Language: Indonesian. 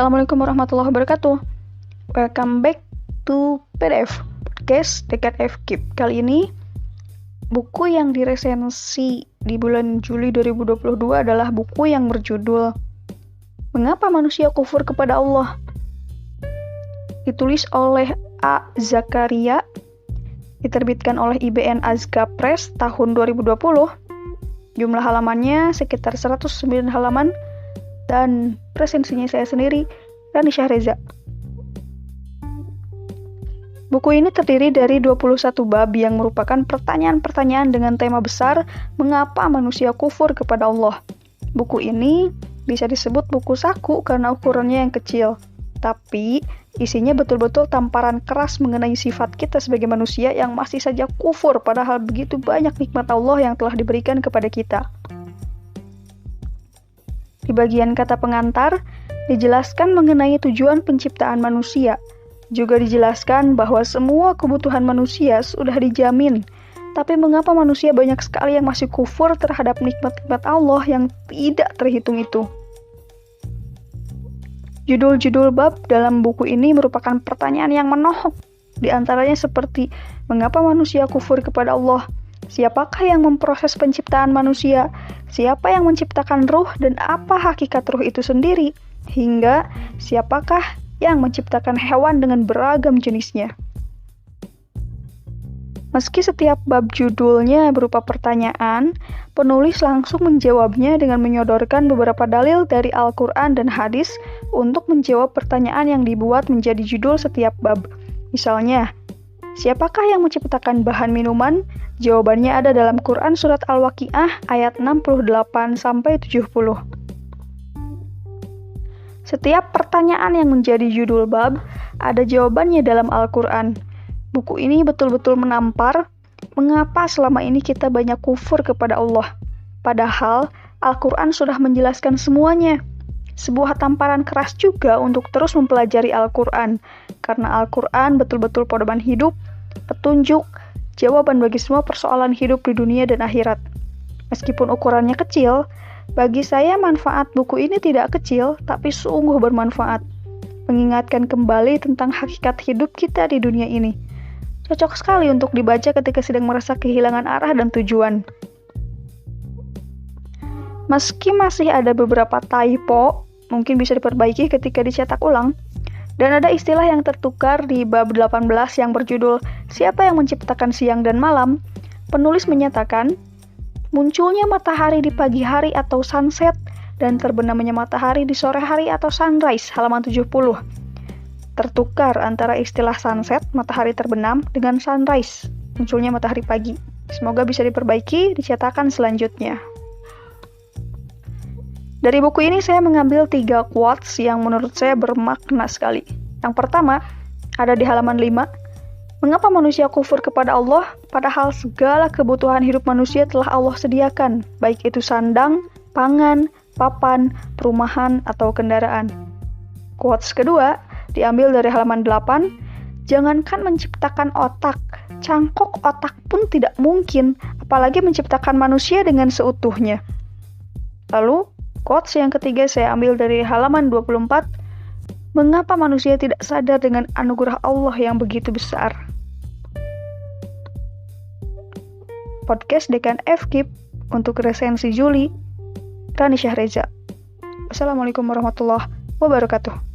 Assalamualaikum warahmatullahi wabarakatuh. Welcome back to PDF Podcast Dekan FKIP. Kali ini buku yang diresensi di bulan Juli 2022 adalah buku yang berjudul Mengapa Manusia Kufur Kepada Allah? Ditulis oleh A. Zakaria, diterbitkan oleh IBN Azka Press tahun 2020. Jumlah halamannya sekitar 109 halaman dan resensinya saya sendiri, Rani Syahreza. Buku ini terdiri dari 21 bab yang merupakan pertanyaan-pertanyaan dengan tema besar, mengapa manusia kufur kepada Allah. Buku ini bisa disebut buku saku karena ukurannya yang kecil, tapi isinya betul-betul tamparan keras mengenai sifat kita sebagai manusia yang masih saja kufur padahal begitu banyak nikmat Allah yang telah diberikan kepada kita. Di bagian kata pengantar, dijelaskan mengenai tujuan penciptaan manusia. Juga dijelaskan bahwa semua kebutuhan manusia sudah dijamin. Tapi mengapa manusia banyak sekali yang masih kufur terhadap nikmat-nikmat Allah yang tidak terhitung itu? Judul-judul bab dalam buku ini merupakan pertanyaan yang menohok. Di antaranya seperti, mengapa manusia kufur kepada Allah? Siapakah yang memproses penciptaan manusia? Siapa yang menciptakan ruh dan apa hakikat ruh itu sendiri? Hingga siapakah yang menciptakan hewan dengan beragam jenisnya? Meski setiap bab judulnya berupa pertanyaan, penulis langsung menjawabnya dengan menyodorkan beberapa dalil dari Al-Quran dan hadis untuk menjawab pertanyaan yang dibuat menjadi judul setiap bab. Misalnya, siapakah yang menciptakan bahan minuman? Jawabannya ada dalam Quran Surat Al-Waqiah ayat 68-70. Setiap pertanyaan yang menjadi judul bab, ada jawabannya dalam Al-Quran. Buku ini betul-betul menampar mengapa selama ini kita banyak kufur kepada Allah. Padahal Al-Quran sudah menjelaskan semuanya. Sebuah tamparan keras juga untuk terus mempelajari Al-Quran, karena Al-Quran betul-betul pedoman hidup, petunjuk, jawaban bagi semua persoalan hidup di dunia dan akhirat. Meskipun ukurannya kecil, bagi saya manfaat buku ini tidak kecil, tapi sungguh bermanfaat. Mengingatkan kembali tentang hakikat hidup kita di dunia ini. Cocok sekali untuk dibaca ketika sedang merasa kehilangan arah dan tujuan. Meski masih ada beberapa typo, mungkin bisa diperbaiki ketika dicetak ulang. Dan ada istilah yang tertukar di bab 18 yang berjudul Siapa yang menciptakan siang dan malam? Penulis menyatakan, munculnya matahari di pagi hari atau sunset dan terbenamnya matahari di sore hari atau sunrise, halaman 70. Tertukar antara istilah sunset, matahari terbenam, dengan sunrise, munculnya matahari pagi. Semoga bisa diperbaiki di cetakan selanjutnya. Dari buku ini saya mengambil 3 quotes yang menurut saya bermakna sekali. Yang pertama, ada di halaman 5. Mengapa manusia kufur kepada Allah, padahal segala kebutuhan hidup manusia telah Allah sediakan, baik itu sandang, pangan, papan, perumahan, atau kendaraan. Quotes kedua, diambil dari halaman 8. Jangankan menciptakan otak, cangkok otak pun tidak mungkin, apalagi menciptakan manusia dengan seutuhnya. Lalu, quotes yang ketiga saya ambil dari halaman 24. Mengapa manusia tidak sadar dengan anugerah Allah yang begitu besar? Podcast Dekan FKIP untuk resensi Juli, Rani Syahreza. Wassalamualaikum warahmatullahi wabarakatuh.